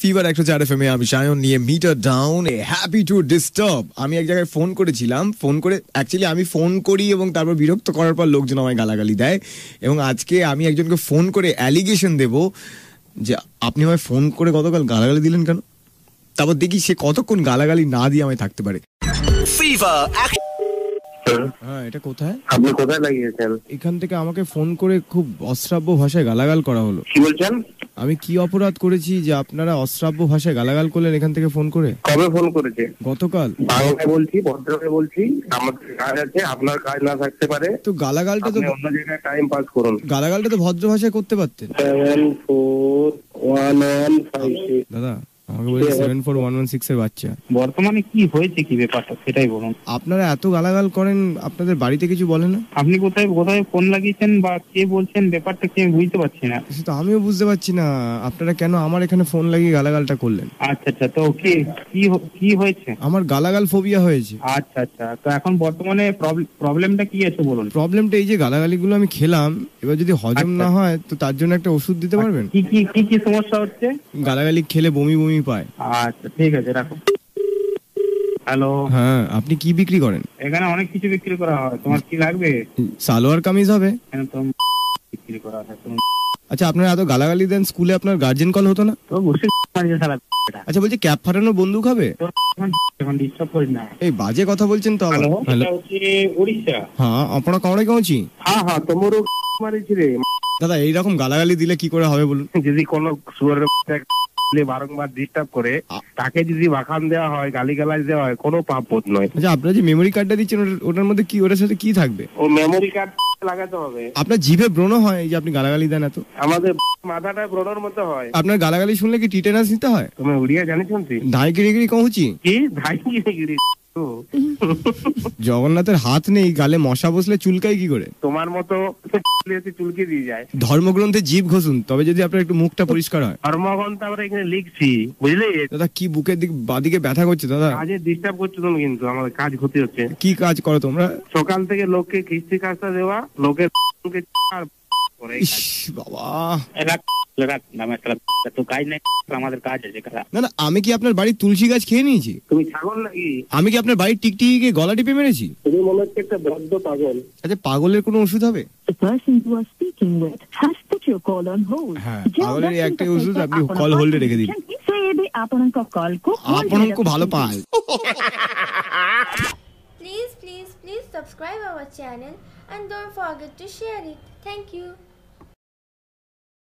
Fever 104 FM এ আমি সায়ন নিয়ে meter down এ হ্যাপি টু ডিস্টার্ব। আমি এক জায়গায় ফোন করেছিলাম, ফোন করে অ্যাকচুয়ালি আমি ফোন করি এবং তারপর বিরক্ত করার পর লোকজন আমায় গালাগালি দেয়, এবং আজকে আমি একজনকে ফোন করে অ্যালিগেশন দেব যে আপনি আমায় ফোন করে গতকাল গালাগালি দিলেন কেন। তারপর দেখি সে কতক্ষণ গালাগালি না দিয়ে আমায় থাকতে পারে। হ্যাঁ, এটা কোথায়? আপনি কোথায় লাগিয়েছেন? এখান থেকে আমাকে ফোন করে খুব অশ্রাব্য ভাষায় গালাগাল করা হলো। কি বলছেন? আমি কি অপরাধ করেছি যে আপনারা অশ্রাব্য ভাষায় গালাগাল করলেন এখান থেকে ফোন করে? কবে ফোন করেছে? গতকাল। বাংলায় বলছি, ভদ্রভাবে বলছি, আমাদের কাজ আছে, আপনার কাজ না থাকতে পারে। তো গালাগালটা তো অন্য জায়গায় টাইম পাস করুন। গালাগালটা তো ভদ্র ভাষায় করতে পারতেন। 741156 দাদা আমাকে বলছে 741116 এর বাচ্চা। বর্তমানে কি হয়েছে, কি ব্যাপারটা সেটাই বলুন। আপনারা এত গালাগাল করেন, আপনাদের বাড়িতে কিছু বলে না? আপনি কোথায় কোথায় ফোন লাগিয়েছেন বা কে বলছেন, ব্যাপারটা কি আমি বুঝতে পারছি না। তো আমিও বুঝতে পারছি না আপনারা কেন আমার এখানে ফোন লাগিয়ে গালাগালটা করলেন। আচ্ছা আচ্ছা, তো কি হয়েছে? আমার গালাগাল ফোবিয়া হয়েছে। আচ্ছা আচ্ছা, তো এখন বর্তমানে প্রবলেমটা কি আছে বলুন। প্রবলেমটা এই যে গালাগালিগুলো আমি খেলাম, এবার যদি হজম না হয় তো তার জন্য একটা ওষুধ দিতে পারবেন? কি কি কি কি সমস্যা হচ্ছে? গালাগালি খেলে বমি বমি পায়। আচ্ছা ঠিক আছে, রাখো। হ্যালো, হ্যাঁ, আপনি কি বিক্রি করেন? এখানে অনেক কিছু বিক্রি করা হয়, তোমার কি লাগবে? সালোয়ার কামিজ হবে? এখানে তো বিক্রি করা হয়। আচ্ছা, আপনারা এত গালাগালি দেন, স্কুলে আপনার গার্জেন কল হতো না? তো বসে আচ্ছা, বলছি ক্যাপ ফাটানো বন্দুক হবে? এখন ডিস্টার্ব করি না। এই বাজে কথা বলছেন তো। হ্যালো, হ্যালো, এটা হচ্ছে উড়িষ্যা। হ্যাঁ, আপনারা কাউরে কাউছি? হ্যাঁ হ্যাঁ, তোমারও মারিছি রে। দাদা এইরকম গালাগালি দিলে কি করে হবে বলুন? যদি কোনো সুরের বারংবার ডিস্টার্ব করে তাকে যদি বাখান দেওয়া হয়, গালিগালাজ দেওয়া হয়, কোনো পাপ বোধ নয়। আচ্ছা, আপনারা যে মেমোরি কার্ডটা দিচ্ছেন ওটার মধ্যে কি, ওটার সাথে কি থাকবে? ও মেমোরি কার্ড লাগাতে হবে। আপনার জিভে ব্রণ হয় এই যে আপনি গালাগালি দেন এত? আমাদের মাথাটা ব্রণের মতো হয়। আপনার গালাগালি শুনলে কি টিটেনাস নিতে হয়? তুমি উড়িয়া জানিস ধাই গিরি কহুছি কি? ধাই গিরি জগন্নাথের হাত নেই, গালে মশা বসলে চুলকায় কি করে? তোমার মতো চুলকে দিয়ে যায়। ধর্মগ্রন্থে জীব ঘষুন, তবে যদি আপনার একটু মুখটা পরিষ্কার হয়। ধর্মগ্রন্থ আমরা এখানে লিখছি, বুঝলি? দাদা কি বুকের দিক বাদিকে ব্যথা করছে দাদা? কাজে ডিস্টার্ব করছো তুমি, কিন্তু আমাদের কাজ ক্ষতি হচ্ছে। কি কাজ করো তোমরা? সকাল থেকে লোককে খিস্তি কাজটা দেওয়া, লোকের বাবা। তো কাজ নেই, আমাদের কাজ আছে। না না, আমি কি আপনার বাড়ির তুলসী গাছ খেয়ে নিয়েছি? তুমি ছাগল নাকি? আমি কি আপনার বাড়ির টিকটিকে গলা টিপে মেরেছি? তুমি মনে হচ্ছে একটা বদ্ধ পাগল। আচ্ছা, পাগলের কোনো ওষুধ হবে? হ্যাঁ, পাগলের একটাই ওষুধ, আপনি কল হোল্ডে রেখে দিন। আপনাকে ভালো পায়। Please subscribe our channel and don't forget to share it. Thank you.